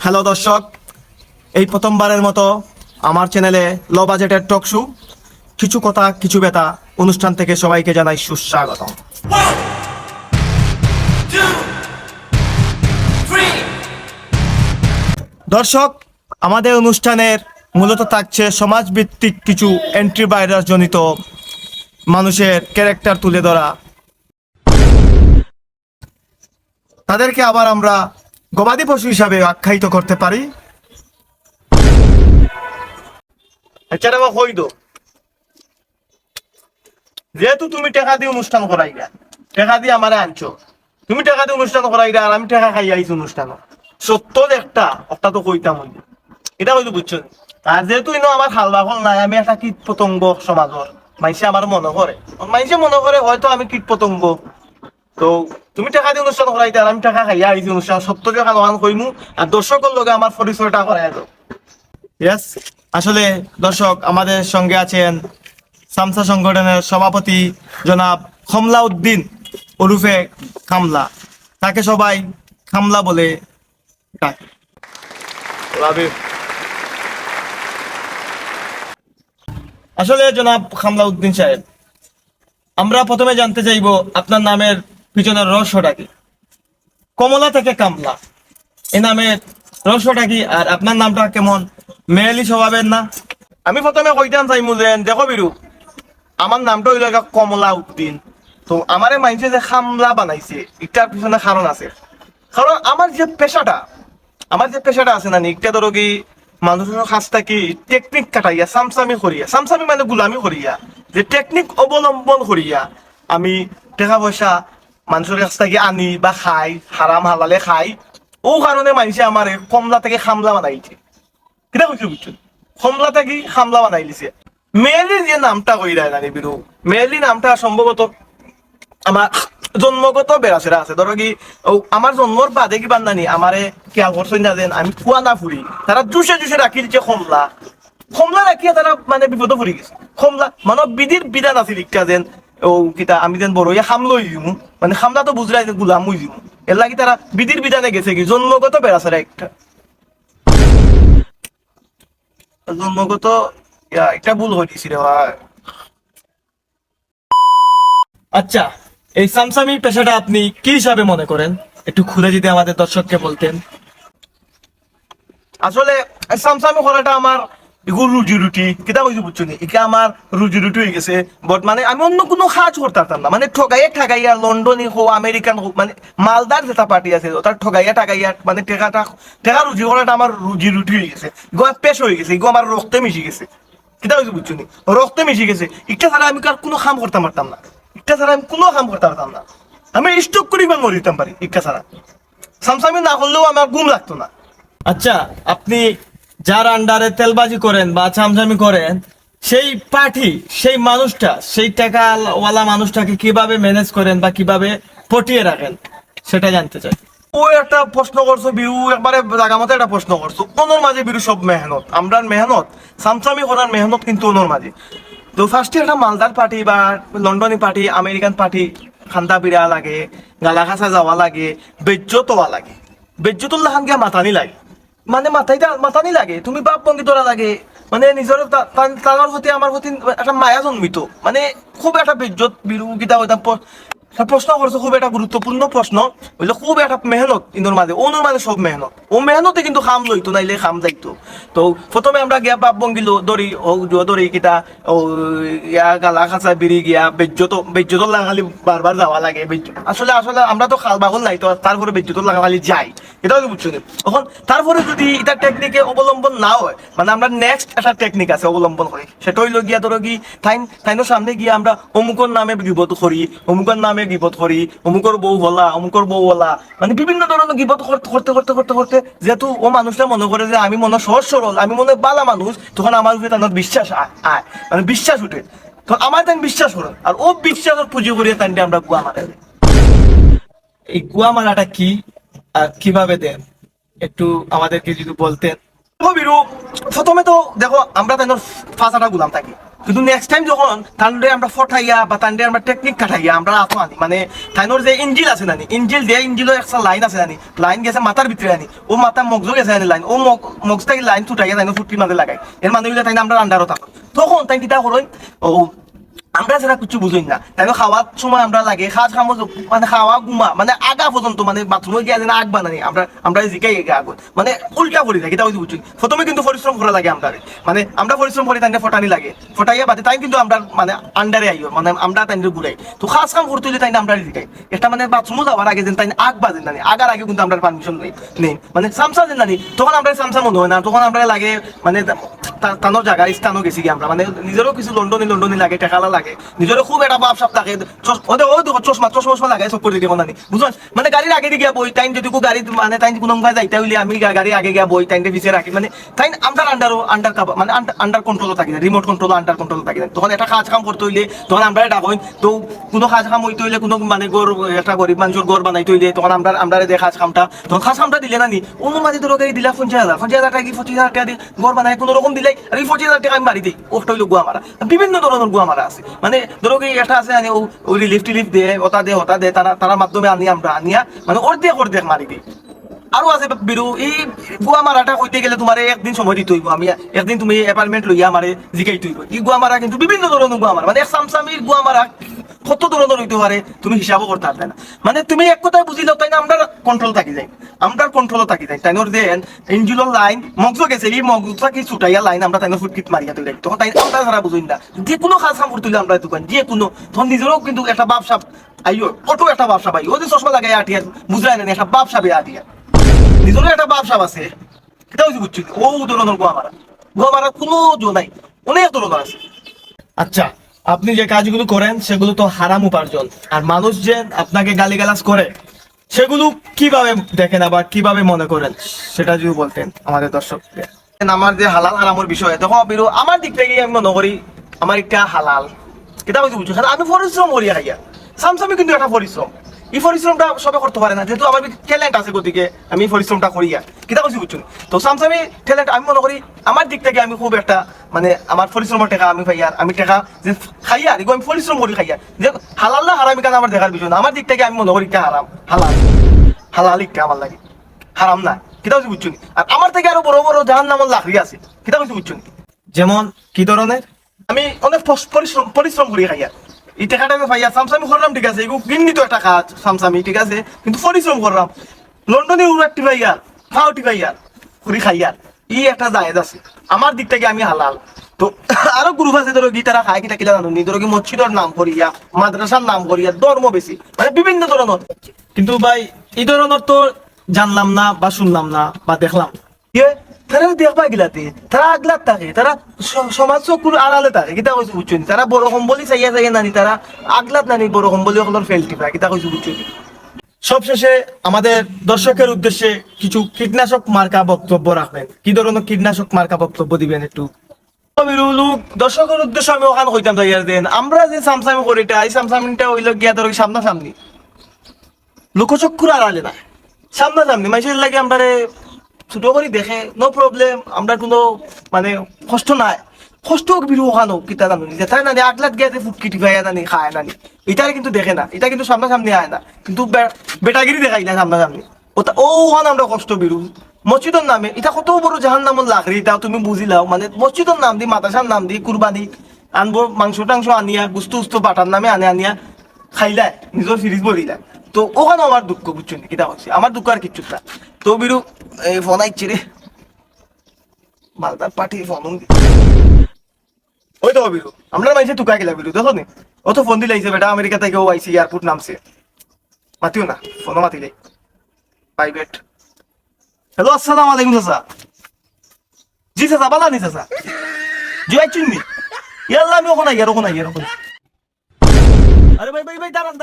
Hello দর্শক, এই প্রথমবারের মতো আমার চ্যানেলে লো বাজেটের টক শো কিছু কথা কিছু বেতা অনুষ্ঠান থেকে সবাইকে জানাই সুস্বাগত। দর্শক, আমাদের অনুষ্ঠানের মূলত থাকছে সমাজভিত্তিক কিছু অ্যান্টিভাইরাস জনিত মানুষের ক্যারেক্টার তুলে ধরা। তাদেরকে আবার আমরা গবাদি পশু হিসাবে আখ্যায়িত করতে পারি। যেহেতু তুমি টাকা দিয়ে অনুষ্ঠান করাইলা, টাকা দিয়ে আমারে আনছো, তুমি টাকা দিয়ে অনুষ্ঠান করাইলা আর আমি টাকা খাই আইছি অনুষ্ঠান, সত্য একটা একটা তো কইতাম হইলো, এটা হয়তো বুঝছো। আর যেহেতু ইনো আমার হাল বাহল নাই, আমি একটা কীট পতঙ্গ সমাজর, মানুষে আমার মনে করে, মানুষে মনে করে হয়তো আমি কীট পতঙ্গ। তো তুমি টাকা দিয়ে অনুষ্ঠান করাইতে আর আমি টাকা খাইয়া আইছি অনুষ্ঠান, সত্য টাকা দোকান কইমু আর দর্শকের লগে আমার পরিচয়টা করাই দাও। ইয়েস, আসলে দর্শক, আমাদের সঙ্গে আছেন সামসা সংগঠনের সভাপতি জনাব কমলা উদ্দিন ওরফে খামলা, তাকে সবাই খামলা বলে ডাকে। আসলে জনাব খামলা উদ্দিন সাহেব, আমরা প্রথমে জানতে চাইব আপনার নামের পিছনের রহস্যটা কি? কমলা থেকে কামলা, এই নামের রহস্যটা কি? আর আপনার নামটা কেমন মেয়েলি স্বভাবের না? আমি প্রথমে কইতাম চাইমু যে দেখো বিরু, আমার নামটা হইল কমলা উদ্দিন, তো আমারে মাইনছে যে খামলা বানাইছে, এটার পিছনে কারণ আছে। কারণ আমার যে পেশাটা আছে না, একটা ধরো কি মানুষের কাছ থেকে টেকনিক কাটাইয়া সামসামি করিয়া, সামসামি মানে গুলামি করিয়া, যে টেকনিক অবলম্বন করিয়া আমি টাকা পয়সা মানুষের কাছ থেকে আনি বা খাই, হারাম হালালে খাই, ও কারণে মানুষে আমার কমলা থেকে খামলা বানাইছে। কিটা কইছো বুঝছো? কমলা থেকে খামলা বানাই দিছে। মেয়েলি যে নামটা কইরা জানি বিরু, মেয়েলি নামটা সম্ভবত আমার জন্মগত বেড়াচেরা আছে। ধরো কি আমার জন্মর বাদে কি বান্ধানি আমারে কেয়া করছেন না, যেন আমি কুয়া না ফুরি, তারা জুসে জুসে রাখি দিচ্ছে কমলা, কমলা রাখিয়া তারা মানে বিপদ ফুরি গেছে। কমলা মানে বিধির বিধান আছে লিখটা, যেন ও কিতা আমি যেন বড় ইয়া খামলো দিমু, মানে খামলা তো বুঝলাই যে গুলাম হই দিমু, এর লাগি তারা বিধির বিধানে গেছে কি জন্মগত বেড়াচেরা একটা, জন্মগত একটা ভুল হয়েছি রে ভাই। আচ্ছা, এই সামসামি পেশাটা আপনি কি হিসাবে মনে করেন, একটু খুলে যদি আমাদের দর্শককে বলতেন। আসলে সামসামি করাটা আমার এগুলো রুজি রুটি কিতা কইছি বুঝছো নি, এটা আমার রুজি রুটি হয়ে গেছে। বাট মানে আমি অন্য কোনো কাজ করতে পারতাম না, মানে ঠগাইয়া লন্ডনে হোক আমেরিকান হোক, মানে মালদার যেটা পার্টি আছে ওটার ঠগাইয়া মানে টেকা রুজি করাটা আমার রুজি রুটি হয়ে গেছে, গো পেশ হয়ে গেছে, গো আমার রক্তে মিশে গেছে। কিতা কইছি বুঝছো নি, রক্তে মিশে গেছে। এটা ছাড়া আমি কার কোনো কাম করতে পারতাম না, এটা ছাড়া আমি কোনো কাম করতে পারতাম না। আমি স্টক করে মরে দিতাম পারি এটা ছাড়া। সামসামি না করলেও আমার ঘুম লাগতো না। আচ্ছা, আপনি যার আন্ডারে তেলবাজি করেন বা চামচামি করেন, সেই পার্টি, সেই মানুষটা, সেই টাকাওয়ালা মানুষটাকে কিভাবে ম্যানেজ করেন বা কিভাবে পটিয়ে রাখেন, সেটা জানতে চাই। ও একটা প্রশ্ন করছো বিরু, একবারে জায়গা মতো একটা প্রশ্ন করছো। ওনার মাঝে বিরু সব মেহনত, আমরা মেহনত, সামসামি করার মেহনত কিন্তু ওনার মাঝে। তো ফার্স্টে একটা মালদার পার্টি বা লন্ডনী পার্টি, আমেরিকান পার্টি খান্দা বিড়া লাগে, গালা খাসা যাওয়া লাগে, বেজ্জত হওয়া লাগে, বেজ্জতুল্লাহ খান গিয়া মাতানি লাগে, মানে মাতানি লাগে, তুমি বাপ বঙ্গি তোরা লাগে, মানে নিজের তার প্রতি আমার প্রতি একটা মায়া জন্মিত, মানে খুব একটা বেজ্জত বিরোধিতা হইতাম। প্রশ্ন করছো খুব একটা গুরুত্বপূর্ণ প্রশ্ন, হইলে খুব একটা মেহনত ইন্দোর মাঝে, ওনোর মাঝে সব মেহনত, ও মেহনতে কিন্তু খাম লইতো, নাইলে খাম যাইতো। তো প্রথমে আমরা গিয়া বাপ বঙ্গিলো দড়ি দড়ি কিতা ও ইয়া গালা খাঁচা বিড়ি গিয়া বেজ্জত লাগালি বারবার যাওয়া লাগে। আসলে আসলে আমরা তো খাল বাগল নাই, তো তারপরে বেজ্জত লাগালি যাই, এটাও বুঝছো। তখন তারপরে যদি এটা টেকনিকে অবলম্বন না হয়, মানে আমরা নেক্সট একটা টেকনিক আছে অবলম্বন করি, সেটা হইলো গিয়া ধরো কি তাইনোর সামনে গিয়ে আমরা অমুকর নামে বিপদ করি, অমুকর নামে বিপদ করি, অমুকর বউ বলা, মানে বিভিন্ন ধরনের বিপদ করতে করতে করতে করতে যেহেতু ও মানুষটা মনে করে যে আমি মনে সহজ সরল, আমি মনে বালা মানুষ, তখন আমার উপরে তাদের বিশ্বাস আয়, মানে বিশ্বাস উঠে, তখন আমার তাই বিশ্বাস করেন, আর ও বিশ্বাসের পুঁজি করিয়ে তাই আমরা গুয়া মারা। এই গুয়া মারাটা কি আর কিভাবে দেন, একটু আমাদেরকে যদি বলতেন। বিরু, প্রথমে তো দেখো আমরা তাই ফাঁসাটা গুলাম থাকি, কিন্তু নেক্সট টাইম যখন তান্ডে আমরা ফটাইয়া বা তান্ডে আমরা টেকনিক কাটাইয়া আমরা আতো আনি মানে তাইনোর যে ইঞ্জিল আছে নানি ইঞ্জিল দিয়ে ইঞ্জিলের একটা লাইন আছে নানি লাইন গেছে মাথার ভিতরে আনি ও মাথা মগজ গেছে আনি লাইন ও মগজটাকে লাইন ছুটাইয়া তাইনো ফুটির মাঝে লাগাই এর মানে হইলে তাই আমরা আন্ডারও থাকো তখন তাই কিতা করই ও আমরা যারা কিছু বুঝি না তাই খাওয়ার সময় আমরা লাগে খাওয়া খামো মানে খাওয়া ঘুমা মানে আগা পর্যন্ত মানে বাথরুমে গিয়ে যেন আগ বানানি আমরা জিকাই আগুন মানে উল্টা করি থাকি তাই বুঝছি প্রথমে কিন্তু পরিশ্রম করা লাগে আমরা মানে আমরা পরিশ্রম করি তাই ফটানি লাগে ফটাইয়া বাদে তাই কিন্তু আমরা মানে আন্ডারে আইও মানে আমরা তাই ঘুরাই তো খাস কাম করতে হলে তাই আমরা জিকাই এটা মানে বাথরুমে যাওয়ার আগে যেন তাই আগ বাজেন নানি আগার আগে কিন্তু আমরা পারমিশন নেই মানে সামসা যেন নানি তখন আমরা সামসা মনে হয় না তখন আমরা লাগে মানে তানোর জায়গায় স্থানও গেছি আমরা মানে নিজেরও কিছু লন্ডনে লাগে টেকালা লাগে নিজেরও খুব একটা ভাব সাপ থাকে চশমা লাগাই সব করে দিব নানি বুঝলেন মানে গাড়ির আগে দিয়ে বই টাইম যদি গাড়ি মানে টাইম কোনো যাইতে হইলে আমি গাড়ি আগে গিয়া বই টাইমটা পিছিয়ে রাখি মানে তাই আমরা আন্ডার মানে আন্ডার কন্ট্রোল থাকি না রিমোট কন্ট্রোল আন্ডার কন্ট্রোল থাকি না তখন একটা কাজ কাম করতে হইলে তখন আমরা ডাকই তো কোনো কাজ কাম হইতে হইলে কোনো মানে একটা গরিব মানুষের গড় বানাইতে হইলে তখন আমরা যে কাজ কামটা তখন কাজ কামটা দিলে নানি অনুমানি ধরো গাড়ি দিলা 50,000 টাকা কি 25,000 টাকা দিয়ে গড় বানাই কোনো রকম দিলে আর এই 25,000 টাকা আমি বাড়ি দিই ওটা হইলো গুয়া মারা বিভিন্ন ধরনের গুয়া মারা আছে মানে ধরো কি একটা আছে ওই রিলিফ টিলিফ দিয়ে ওটা দে তারা মাধ্যমে আমরা আনিয়া মানে অর্ধেক মারি দিই আরো আছে বিরু এই গুয়া মারাটা হইতে গেলে তোমার একদিন সময় দিতে হইব আমি একদিন তুমি অ্যাপার্টমেন্ট লইয়া আমারে জিগাইতে হইব এই গুয়া মারা কিন্তু বিভিন্ন ধরনের গুয়া মারা মানে সামসামির গুয়া মারা কত ধরনের হইতে পারে তুমি হিসাবও করতে পারবে না মানে তুমি এক কথায় বুঝিলেও তাই না আমরা কন্ট্রোল থাকি যাই আমরা কন্ট্রোলও থাকি যাই তাই নোর দেন ইঞ্জিনের লাইন মগজ গেছে এই মগজটা কি ছুটাইয়া লাইন আমরা তাই ফুটকিট মারিয়া তুই তখন তাই আমরা সারা বুঝুন না যে কোনো কাজ কাম করতে আমরা দোকান যে কোনো তখন নিজেরও কিন্তু একটা ব্যবসা আইও অটো একটা ব্যবসা পাই ও যে চশমা লাগাই আটিয়া বুঝলাই না একটা ব্যবসা বে আটিয়া নিজেরও একটা ব্যবসা আছে এটা হচ্ছে বুঝছি ও ধরনের গোয়া মারা কোনো জো নাই অনেক ধরনের আছে আচ্ছা আপনি যে কাজগুলো করেন সেগুলো তো হারাম উপার্জন আর মানুষ যে আপনাকে গালিগালাজ করে সেগুলো কিভাবে দেখেন আবার কিভাবে মনে করেন সেটা যদি বলতেন আমাদের দর্শককে আমার যে হালাল হারামের বিষয় দেখো বিরু আমার দিক থেকে আমি মনে করি আমার একটা হালাল এটা হচ্ছে বুঝছো আমি পরিশ্রম করি খাইয়া সামসামি কিন্তু একটা পরিশ্রম এই পরিশ্রমটা সবে করতে পারে না যেহেতু আমার ট্যালেন্ট আছে গতিকে আমি পরিশ্রমটা করি কিতা করছি বুঝছো তো সামসামি ট্যালেন্ট আমি মনে করি আমার দিক থেকে আমি খুব একটা মানে আমার পরিশ্রমের টাকা আমি পাই আর আমি টাকা যে খাইয়া এগুলো আমি পরিশ্রম করি খাইয়া যে হালাল না হারাম এখানে আমার দেখার বিষয় না আমার দিক থেকে আমি মনে করি একটা হারাম হালাল একটা আমার লাগে হারাম না কিতা করছি বুঝছো আর আমার থেকে আরো বড় বড় জাহান্নামের লাকড়ি আছে কিতা করছি বুঝছো যেমন কি ধরনের আমি অনেক পরিশ্রম করি খাইয়া এই টাকাটা আমি পাইয়া সামসামি করলাম ঠিক আছে এগুলো গিন্নিত একটা কাজ সামসামি ঠিক আছে কিন্তু পরিশ্রম করলাম লন্ডনে উড়াটি পাইয়ার খাওয়াটি পাইয়ার ঘুরি খাইয়ার এই একটা জায়েজ আছে আমার দিক থেকে আমি হালাল তো আরো গ্রুপ আছে ধরো কি তারা খায় কিটা কিটা জানো নি ধরো কি মসজিদের নাম করিয়া মাদ্রাসার নাম করিয়া ধর্ম বেশি মানে বিভিন্ন ধরনের কিন্তু ভাই এই ধরনের তো জানলাম না বা শুনলাম না বা দেখলাম তারা দেখবা গিলাতে তারা আগলাত থাকে তারা সমাজ চকুর আড়ালে থাকে কিতা কইছো বুঝছেন তারা বড় কম্বলি চাইয়া চাইয়া নানি তারা আগলাত নানি বড় কম্বলি ওগুলোর ফেলটি পায় কিতা কইছো বুঝছেন সবশেষে আমাদের দর্শকের উদ্দেশ্যে কিছু কীটনাশক মার্কা বক্তব্য রাখবেন কি ধরনের কীটনাশক মার্কা বক্তব্য দিবেন একটু দর্শকের উদ্দেশ্যে আমি ওখানে কইতাম তাইয়ার দেন আমরা যে সামসামি করিটা এই সামসামিটা হইল গিয়া ধরো সামনাসামনি লোকচক্ষুর আড়ালে না সামনাসামনি মানুষের লাগে আমরা ছোট করে দেখে নো প্রবলেম আমরা কোনো মানে কষ্ট নাই কষ্ট বিরু ওখানো কিতা জানো যেটাই নানি আগলাত গিয়ে ফুটকিটি খাইয়া নানি খায় নানি এটারে কিন্তু দেখে না এটা কিন্তু সামনাসামনি আয় না কিন্তু বেটাগিরি দেখাই না সামনাসামনি ওটা ওখানে আমরা কষ্ট বিরু মসজিদের নামে এটা কত বড় জাহান্নামের লাকড়ি এটা তুমি বুঝিলাও মানে মসজিদের নাম দি মাদ্রাসার নাম দি কুরবানি আনবো মাংস টাংস আনিয়া গুস্তু উস্তু বাটার নামে আনিয়া খাইলাই নিজের ফ্রিজ ভরিলাই তো ওখানে আমার দুঃখ বুঝছো কিতা হচ্ছে আমার দুঃখ আর কিচ্ছু না তো বিরু এই ফোন আইছে রে মালদার পার্টি ফোন ওই তো বিরু আমরা মাইছে টুকা গেলা বিরু দেখো নি ও তো ফোন দিলাইছে বেটা আমেরিকা থেকে ও আইছে এয়ারপোর্ট নামছে মাতিও না ফোনও মাতিলে প্রাইভেট হ্যালো আসসালামু আলাইকুম চাচা জি চাচা বালা নি চাচা জি আইছুন নি ইয়াল্লা আমি ওখানে আইয়া আরে ভাই দাঁড়ান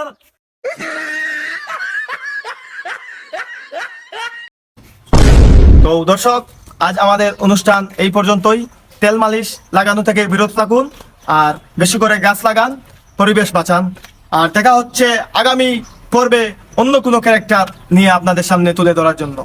তো দর্শক আজ আমাদের অনুষ্ঠান এই পর্যন্তই তেল মালিশ লাগানো থেকে বিরত থাকুন আর বেশি করে গাছ লাগান পরিবেশ বাঁচান আর দেখা হচ্ছে আগামী পর্বে অন্য কোনো ক্যারেক্টার নিয়ে আপনাদের সামনে তুলে ধরার জন্য